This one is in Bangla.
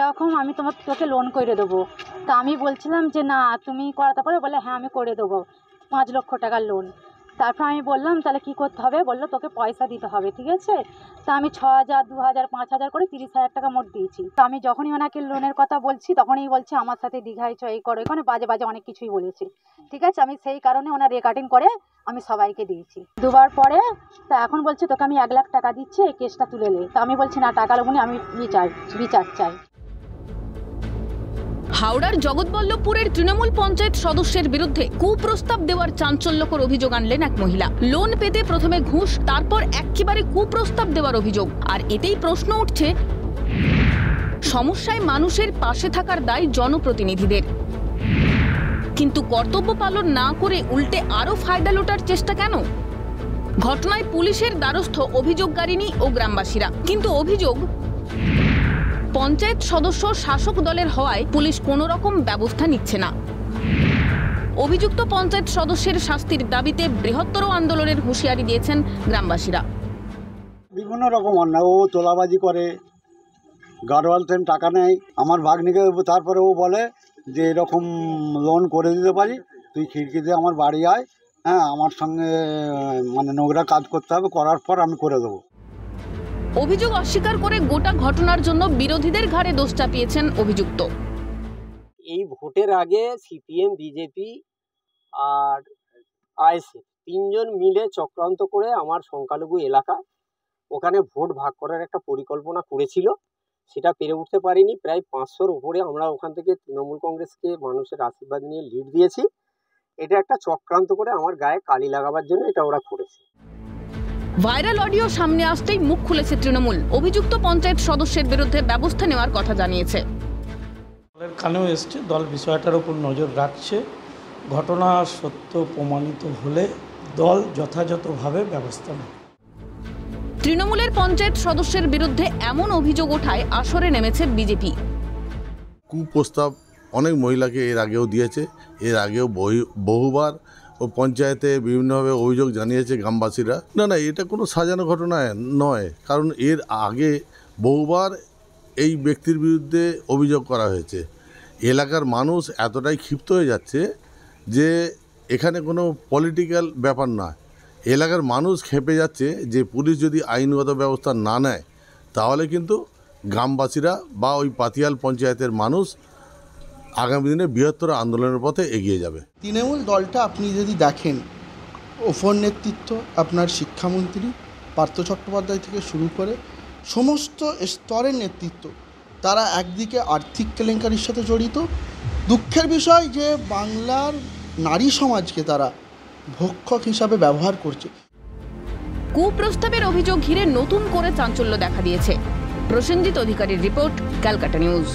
এরকম আমি তোকে লোন করে দেবো। তা আমি বলছিলাম যে না তুমি করাতে পারো, বলে হ্যাঁ আমি করে দেবো 5 লক্ষ টাকার লোন। তারপর আমি বললাম তাহলে কী করতে হবে, বললো তোকে পয়সা দিতে হবে, ঠিক আছে। তা আমি 6,000 2,000 5,000 করে 30,000 টাকা মোট দিয়েছি। তো আমি যখনই ওনাকে লোনের কথা বলছি তখনই বলছে আমার সাথে দীঘায় চ এই করো, এখানে বাজে বাজে অনেক কিছুই বলেছি, ঠিক আছে। আমি সেই কারণে ওনার রেকর্ডিং করে আমি সবাইকে দিয়েছি 2বার পরে। তা এখন বলছে তোকে আমি 1 লাখ টাকা দিচ্ছি, এই কেসটা তুলে নে। তা আমি বলছি না টাকা লোক, আমি বিচার চাই। হাওড়ার জগৎবল্লভপুরের তৃণমূল পঞ্চায়েত সদস্যের বিরুদ্ধে কুপ্রস্তাব দেওয়ার চাঞ্চল্যকর অভিযোগ আনলেন এক মহিলা। লোন পেতে প্রথমে ঘুষ, তারপর একেবারে কুপ্রস্তাব দেওয়ার অভিযোগ। আর এতেই প্রশ্ন উঠছে, সমস্যায় মানুষের পাশে থাকার দায় জনপ্রতিনিধিদের, কিন্তু কর্তব্য পালন না করে উল্টে আরো ফায়দা লোটার চেষ্টা কেন? ঘটনায় পুলিশের দ্বারস্থ অভিযোগকারিণী ও গ্রামবাসীরা, কিন্তু অভিযোগ পঞ্চায়েত সদস্য শাসক দলের হওয়ায় পুলিশ কোনো রকম ব্যবস্থা নিচ্ছে না। অভিযুক্ত পঞ্চায়েত সদস্যের শাস্তির দাবিতে বৃহত্তর আন্দোলনের হুঁশিয়ারি দিয়েছেন গ্রামবাসীরা। বিভিন্ন রকম অন্যায়, ও তোলাবাজি করে, গাড়োয়াল থেকে টাকা নেয় আমার ভাগ্নিকে, তারপরে ও বলে যে এরকম লোন করে দিতে পারি, তুই খিড়কিতে আমার বাড়ি আয়, হ্যাঁ আমার সঙ্গে মানে নোংরা কাজ করতে হবে, করার পর আমি করে দেবো। অভিযোগ অস্বীকার করে গোটা ঘটনার জন্য বিরোধীদের ঘাড়ে দোষ চাপিয়েছেন অভিযুক্ত। এই ভোটের আগে সিপিএম, বিজেপি আর আইএসএফ 3 জন মিলে চক্রান্ত করে আমার সংখ্যালঘু এলাকা ওখানে ভোট ভাগ করার একটা পরিকল্পনা করেছিল, সেটা পেরে উঠতে পারিনি। প্রায় 500-র উপরে আমরা ওখান থেকে তৃণমূল কংগ্রেসকে মানুষের আশীর্বাদ নিয়ে লিড দিয়েছি। এটা একটা চক্রান্ত করে আমার গায়ে কালি লাগাবার জন্য এটা ওরা করেছে। ভাইরাল অডিও সামনে আসতেই মুখ খুলেছে তৃণমূল। অভিযুক্ত পঞ্চায়েত সদস্যের বিরুদ্ধে ব্যবস্থা নেওয়ার কথা জানিয়েছে। দলের কানেও এসছে, দল বিষয়টার উপর নজর রাখছে। ঘটনা সত্য প্রমাণিত হলে দল যথাযথভাবে ব্যবস্থা নেবে। তৃণমূলের পঞ্চায়েত সদস্যের বিরুদ্ধে এমন অভিযোগ ওঠায় আসরে নেমেছে বিজেপি। কুপ্রস্তাব অনেক মহিলাকে এর আগেও দিয়েছে, এর আগেও বহুবার ও পঞ্চায়েতে বিভিন্নভাবে অভিযোগ জানিয়েছে গ্রামবাসীরা। না এটা কোনো সাজানো ঘটনা নয়, কারণ এর আগে বহুবার এই ব্যক্তির বিরুদ্ধে অভিযোগ করা হয়েছে। এলাকার মানুষ এতটাই ক্ষিপ্ত হয়ে যাচ্ছে যে এখানে কোনো পলিটিক্যাল ব্যাপার নয়, এলাকার মানুষ ক্ষেপে যাচ্ছে যে পুলিশ যদি আইনগত ব্যবস্থা না নেয় তাহলে কিন্তু গ্রামবাসীরা বা ওই পাতিয়াল পঞ্চায়েতের মানুষ আগামী দিনে বৃহত্তর আন্দোলনের পথে এগিয়ে যাবে। তৃণমূল দলটা আপনি যদি দেখেন, ওপর নেতৃত্ব আপনার শিক্ষামন্ত্রী পার্থ চট্টোপাধ্যায় থেকে শুরু করে সমস্ত স্তরের নেতৃত্ব, তারা একদিকে আর্থিক কেলেঙ্কারির সাথে জড়িত। দুঃখের বিষয় যে বাংলার নারী সমাজকে তারা ভক্ষক হিসাবে ব্যবহার করছে। কুপ্রস্তাবের অভিযোগ ঘিরে নতুন করে চাঞ্চল্য দেখা দিয়েছে। প্রসেনজিৎ অধিকারীর রিপোর্ট, ক্যালকাটা নিউজ।